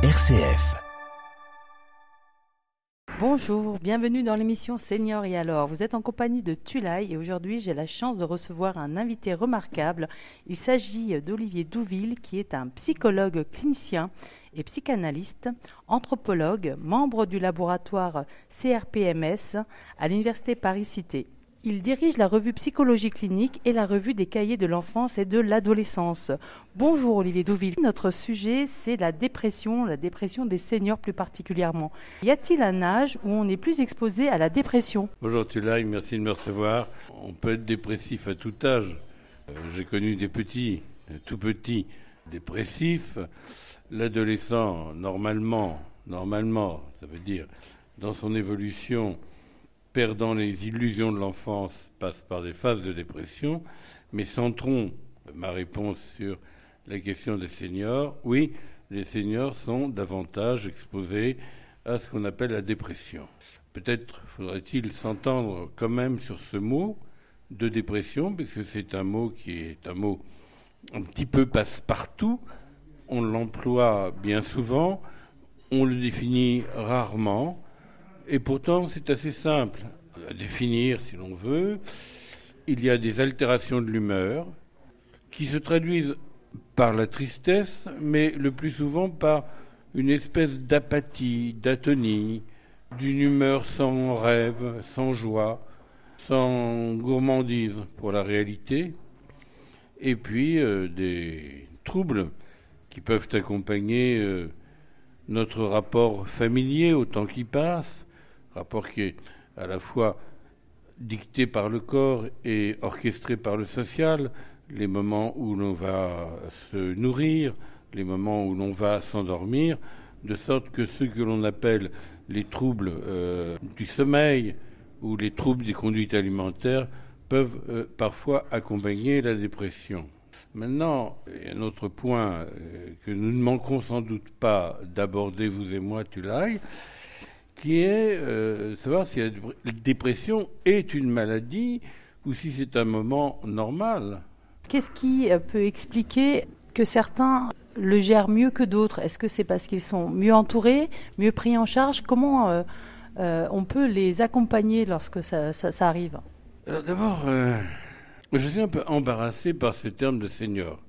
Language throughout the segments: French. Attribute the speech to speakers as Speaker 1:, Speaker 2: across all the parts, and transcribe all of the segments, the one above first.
Speaker 1: RCF.
Speaker 2: Bonjour, bienvenue dans l'émission Senior et alors. Vous êtes en compagnie de Tulaï et aujourd'hui j'ai la chance de recevoir un invité remarquable. Il s'agit d'Olivier Douville qui est un psychologue clinicien et psychanalyste, anthropologue, membre du laboratoire CRPMS à l'Université Paris-Cité. Il dirige la revue Psychologie clinique et la revue des cahiers de l'enfance et de l'adolescence. Bonjour Olivier Douville. Notre sujet, c'est la dépression des seniors plus particulièrement. Y a-t-il un âge où on est plus exposé à la dépression ?
Speaker 3: Bonjour Tulaï, merci de me recevoir. On peut être dépressif à tout âge. J'ai connu des petits, tout petits dépressifs. L'adolescent, normalement, ça veut dire dans son évolution, perdant les illusions de l'enfance, passe par des phases de dépression. Mais centrons ma réponse sur la question des seniors. Oui, les seniors sont davantage exposés à ce qu'on appelle la dépression. Peut-être faudrait-il s'entendre quand même sur ce mot de dépression, parce que c'est un mot qui est un mot un petit peu passe-partout. On l'emploie bien souvent, on le définit rarement, et pourtant c'est assez simple à définir si l'on veut. Il y a des altérations de l'humeur qui se traduisent par la tristesse, mais le plus souvent par une espèce d'apathie, d'atonie, d'une humeur sans rêve, sans joie, sans gourmandise pour la réalité, et puis des troubles qui peuvent accompagner notre rapport familier au temps qui passe, rapport qui est à la fois dicté par le corps et orchestré par le social, les moments où l'on va se nourrir, les moments où l'on va s'endormir, de sorte que ce que l'on appelle les troubles du sommeil ou les troubles des conduites alimentaires peuvent parfois accompagner la dépression. Maintenant, il y a un autre point que nous ne manquons sans doute pas d'aborder, vous et moi, Tulaï, qui est savoir si la dépression est une maladie ou si c'est un moment normal.
Speaker 2: Qu'est-ce qui peut expliquer que certains le gèrent mieux que d'autres ? Est-ce que c'est parce qu'ils sont mieux entourés, mieux pris en charge ? Comment on peut les accompagner lorsque ça arrive ?
Speaker 3: Alors d'abord, je suis un peu embarrassé par ce terme de senior.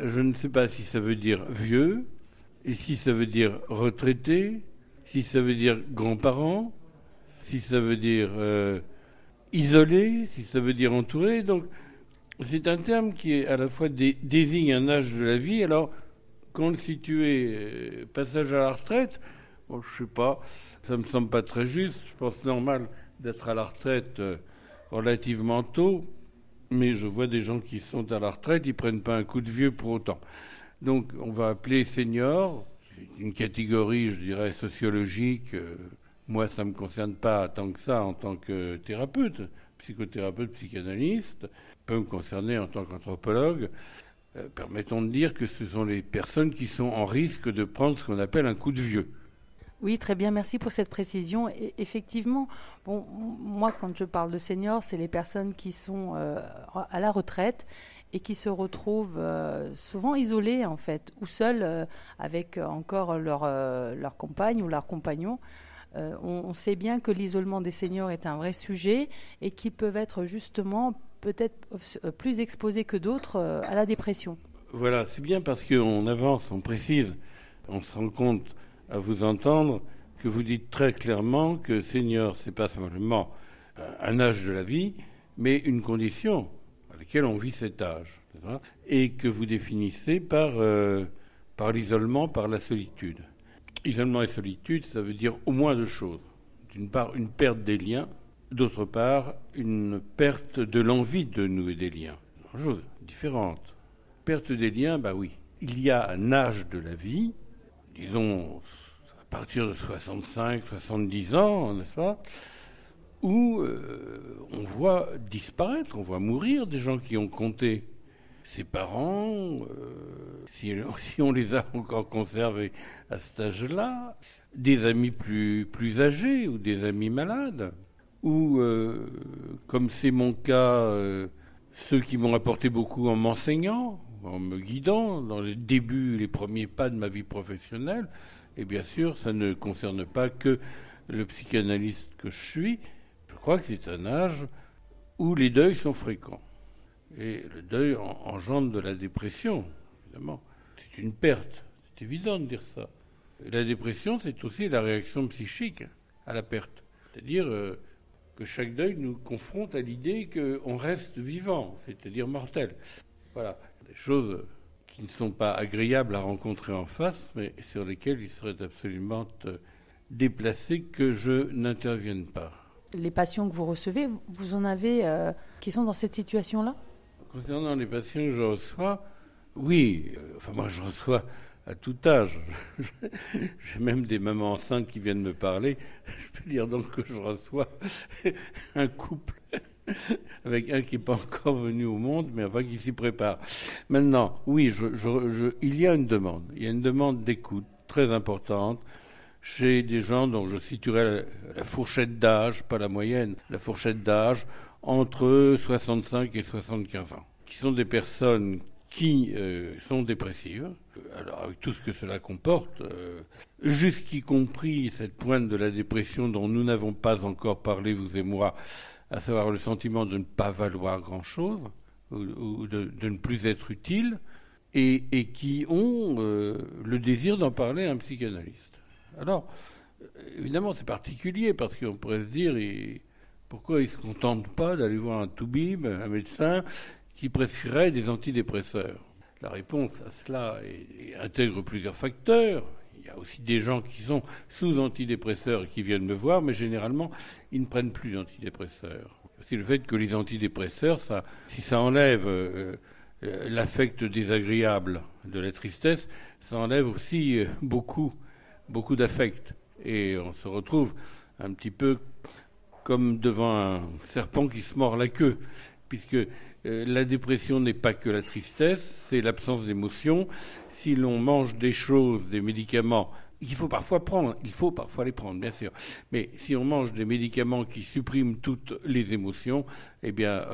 Speaker 3: Je ne sais pas si ça veut dire vieux, et si ça veut dire retraité, si ça veut dire grands-parents, si ça veut dire isolé, si ça veut dire entouré. Donc c'est un terme qui est à la fois désigne un âge de la vie. Alors quand le situer passage à la retraite, bon, je sais pas, ça me semble pas très juste. Je pense normal d'être à la retraite relativement tôt, mais je vois des gens qui sont à la retraite, ils prennent pas un coup de vieux pour autant. Donc on va appeler senior, c'est une catégorie, je dirais, sociologique. Moi, ça me concerne pas tant que ça en tant que thérapeute, psychothérapeute, psychanalyste, peut me concerner en tant qu'anthropologue. Permettons de dire que ce sont les personnes qui sont en risque de prendre ce qu'on appelle un coup de vieux.
Speaker 2: Oui, très bien, merci pour cette précision. Et effectivement, bon, moi, quand je parle de seniors, c'est les personnes qui sont à la retraite et qui se retrouvent souvent isolées, en fait, ou seules avec encore leur compagne ou leur compagnon. On sait bien que l'isolement des seniors est un vrai sujet et qu'ils peuvent être justement peut-être plus exposés que d'autres à la dépression.
Speaker 3: Voilà, c'est bien parce qu'on avance, on précise, on se rend compte à vous entendre que vous dites très clairement que senior, c'est pas simplement un âge de la vie, mais une condition à laquelle on vit cet âge, et que vous définissez par l'isolement, par la solitude. Isolement et solitude, ça veut dire au moins deux choses. D'une part, une perte des liens, d'autre part, une perte de l'envie de nouer des liens. Une chose différente. Perte des liens, bah oui. Il y a un âge de la vie, disons à partir de 65, 70 ans, n'est-ce pas, où on voit disparaître, on voit mourir des gens qui ont compté. Ses parents, si on les a encore conservés à cet âge-là, des amis plus âgés ou des amis malades, ou, comme c'est mon cas, ceux qui m'ont apporté beaucoup en m'enseignant, en me guidant dans les débuts, les premiers pas de ma vie professionnelle. Et bien sûr, ça ne concerne pas que le psychanalyste que je suis. Je crois que c'est un âge où les deuils sont fréquents. Et le deuil engendre de la dépression, évidemment. C'est une perte, c'est évident de dire ça. Et la dépression, c'est aussi la réaction psychique à la perte. C'est-à-dire que chaque deuil nous confronte à l'idée qu'on reste vivant, c'est-à-dire mortel. Voilà, des choses qui ne sont pas agréables à rencontrer en face, mais sur lesquelles il serait absolument déplacé que je n'intervienne pas.
Speaker 2: Les patients que vous recevez, vous en avez qui sont dans cette situation-là ?
Speaker 3: Concernant les patients que je reçois, oui, moi je reçois à tout âge. J'ai même des mamans enceintes qui viennent me parler. Je peux dire donc que je reçois un couple avec un qui n'est pas encore venu au monde, mais enfin qui s'y prépare. Maintenant, oui, il y a une demande. Il y a une demande d'écoute très importante chez des gens dont je situerais la fourchette d'âge, pas la moyenne, la fourchette d'âge entre 65 et 75 ans, qui sont des personnes qui sont dépressives, alors avec tout ce que cela comporte, jusqu'y compris cette pointe de la dépression dont nous n'avons pas encore parlé, vous et moi, à savoir le sentiment de ne pas valoir grand-chose, ou de ne plus être utile, et qui ont le désir d'en parler à un psychanalyste. Alors, évidemment, c'est particulier, parce qu'on pourrait se dire, pourquoi ils ne se contentent pas d'aller voir un toubib, un médecin, qui prescrirait des antidépresseurs. La réponse à cela intègre plusieurs facteurs. Il y a aussi des gens qui sont sous antidépresseurs et qui viennent me voir, mais généralement, ils ne prennent plus d'antidépresseurs. C'est le fait que les antidépresseurs, si ça enlève l'affect désagréable de la tristesse, ça enlève aussi beaucoup d'affect. Et on se retrouve un petit peu comme devant un serpent qui se mord la queue, puisque la dépression n'est pas que la tristesse, c'est l'absence d'émotion. Si l'on mange des choses, des médicaments, il faut parfois les prendre, bien sûr. Mais si on mange des médicaments qui suppriment toutes les émotions, eh bien,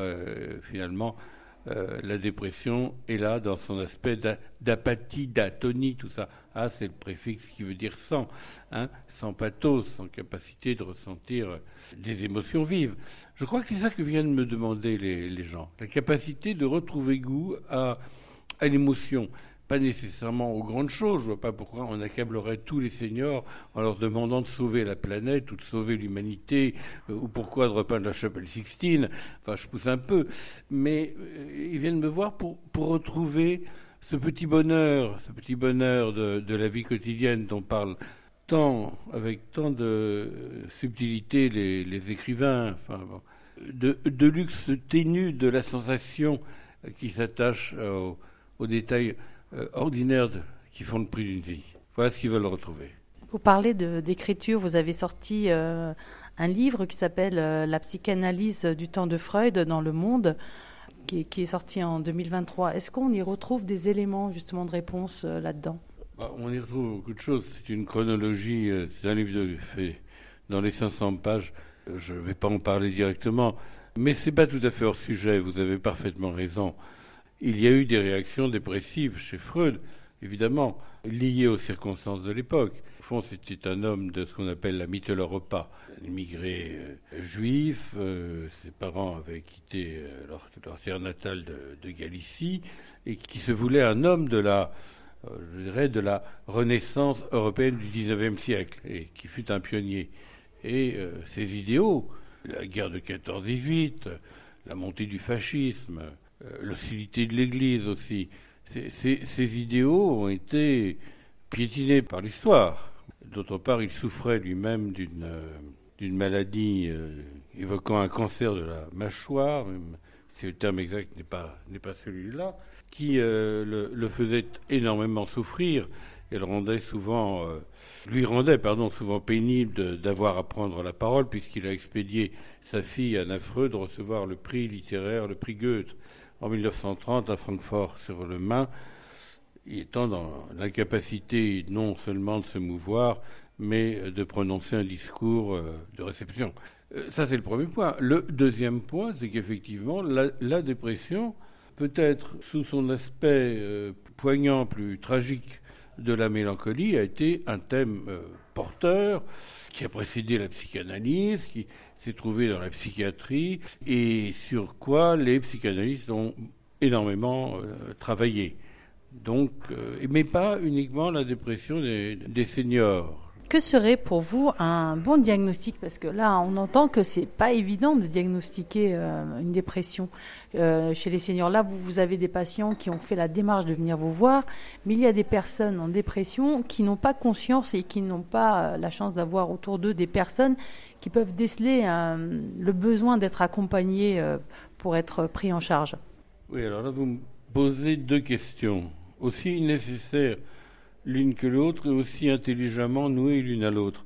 Speaker 3: finalement, la dépression est là dans son aspect d'apathie, d'atonie, tout ça. Ah, c'est le préfixe qui veut dire sans, sans pathos, sans capacité de ressentir des émotions vives. Je crois que c'est ça que viennent me demander les gens, la capacité de retrouver goût à l'émotion. Pas nécessairement aux grandes choses. Je ne vois pas pourquoi on accablerait tous les seniors en leur demandant de sauver la planète ou de sauver l'humanité, ou pourquoi de repeindre la chapelle Sixtine. Enfin, je pousse un peu. Mais ils viennent me voir pour retrouver ce petit bonheur de la vie quotidienne dont parlent avec tant de subtilité les écrivains, de luxe ténu de la sensation qui s'attache aux détails ordinaires qui font le prix d'une vie. Voilà ce qu'ils veulent retrouver.
Speaker 2: Vous parlez d'écriture, vous avez sorti un livre qui s'appelle La psychanalyse du temps de Freud dans le monde, qui est sorti en 2023. Est-ce qu'on y retrouve des éléments justement de réponse là-dedans ?
Speaker 3: On y retrouve beaucoup de choses. C'est une chronologie, c'est un livre fait dans les 500 pages. Je ne vais pas en parler directement, mais ce n'est pas tout à fait hors sujet, vous avez parfaitement raison. Il y a eu des réactions dépressives chez Freud, évidemment, liées aux circonstances de l'époque. Au fond, c'était un homme de ce qu'on appelle la Mitteleuropa, un immigré juif. Ses parents avaient quitté leur terre natale de Galicie et qui se voulait un homme de la Renaissance européenne du XIXe siècle et qui fut un pionnier. Et ses idéaux, la guerre de 14-18, la montée du fascisme, l'hostilité de l'Église aussi. Ces idéaux ont été piétinés par l'histoire. D'autre part, il souffrait lui-même d'une maladie évoquant un cancer de la mâchoire, même si le terme exact n'est pas celui-là, qui le faisait énormément souffrir et lui rendait souvent pénible d'avoir à prendre la parole, puisqu'il a expédié sa fille Anna Freud de recevoir le prix littéraire, le prix Goethe, en 1930 à Francfort-sur-le-Main, étant dans l'incapacité non seulement de se mouvoir, mais de prononcer un discours de réception. Ça, c'est le premier point. Le deuxième point, c'est qu'effectivement, la dépression peut-être sous son aspect poignant, plus tragique de la mélancolie, a été un thème porteur qui a précédé la psychanalyse, qui s'est trouvé dans la psychiatrie et sur quoi les psychanalystes ont énormément travaillé. Donc, mais pas uniquement la dépression des seniors.
Speaker 2: Que serait pour vous un bon diagnostic? Parce que là, on entend que c'est pas évident de diagnostiquer une dépression. Chez les seniors, là, vous avez des patients qui ont fait la démarche de venir vous voir, mais il y a des personnes en dépression qui n'ont pas conscience et qui n'ont pas la chance d'avoir autour d'eux des personnes qui peuvent déceler le besoin d'être accompagnés pour être pris en charge.
Speaker 3: Oui, alors là, vous me posez deux questions, aussi nécessaires l'une que l'autre et aussi intelligemment nouées l'une à l'autre.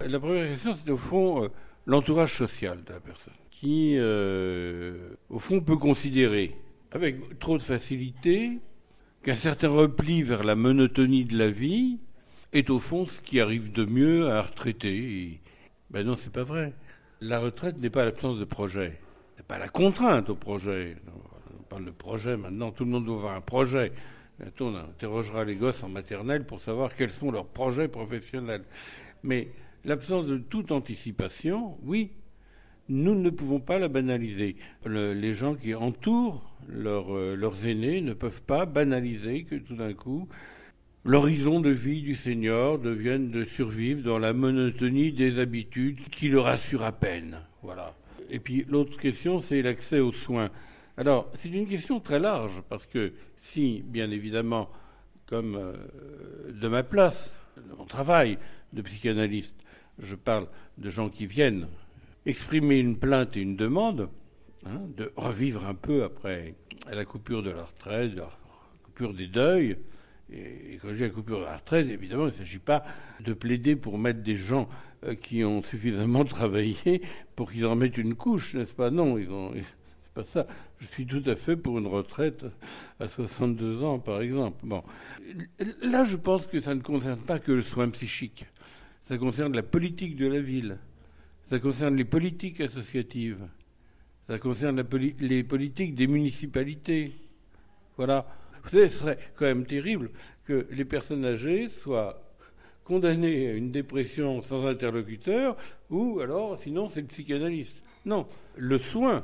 Speaker 3: La première question, c'est au fond l'entourage social de la personne, qui, au fond, peut considérer avec trop de facilité qu'un certain repli vers la monotonie de la vie est au fond ce qui arrive de mieux à un retraité. Et, ben non, c'est pas vrai. La retraite n'est pas l'absence de projet, n'est pas la contrainte au projet. On parle de projet maintenant, tout le monde doit avoir un projet. Bientôt, on interrogera les gosses en maternelle pour savoir quels sont leurs projets professionnels. Mais l'absence de toute anticipation, oui, nous ne pouvons pas la banaliser. Les gens qui entourent leurs aînés ne peuvent pas banaliser que tout d'un coup, l'horizon de vie du senior devienne de survivre dans la monotonie des habitudes qui le rassurent à peine. Voilà. Et puis l'autre question, c'est l'accès aux soins. Alors, c'est une question très large, parce que si, bien évidemment, comme de ma place, de mon travail de psychanalyste, je parle de gens qui viennent exprimer une plainte et une demande, de revivre un peu après la coupure de la retraite, la coupure des deuils, et quand je dis la coupure de la retraite, évidemment, il ne s'agit pas de plaider pour mettre des gens qui ont suffisamment travaillé pour qu'ils en mettent une couche, n'est-ce pas? Non, pas ça. Je suis tout à fait pour une retraite à 62 ans, par exemple. Bon. Là, je pense que ça ne concerne pas que le soin psychique. Ça concerne la politique de la ville. Ça concerne les politiques associatives. Ça concerne les politiques des municipalités. Voilà. Vous savez, ce serait quand même terrible que les personnes âgées soient condamnées à une dépression sans interlocuteur, ou alors, sinon, c'est le psychanalyste. Non, le soin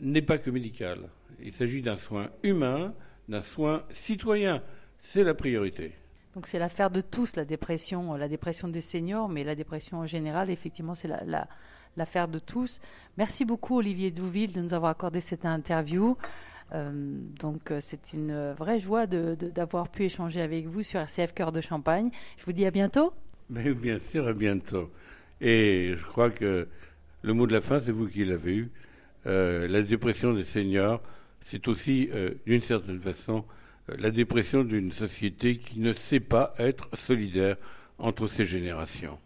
Speaker 3: n'est pas que médical. Il s'agit d'un soin humain, d'un soin citoyen. C'est la priorité.
Speaker 2: Donc c'est l'affaire de tous, la dépression des seniors, mais la dépression en général, effectivement, c'est l'affaire de tous. Merci beaucoup, Olivier Douville, de nous avoir accordé cette interview. Donc c'est une vraie joie d'avoir pu échanger avec vous sur RCF Cœur de Champagne. Je vous dis à bientôt.
Speaker 3: Mais bien sûr, à bientôt. Et je crois que le mot de la fin, c'est vous qui l'avez eu. La dépression des seniors, c'est aussi, d'une certaine façon, la dépression d'une société qui ne sait pas être solidaire entre ses générations.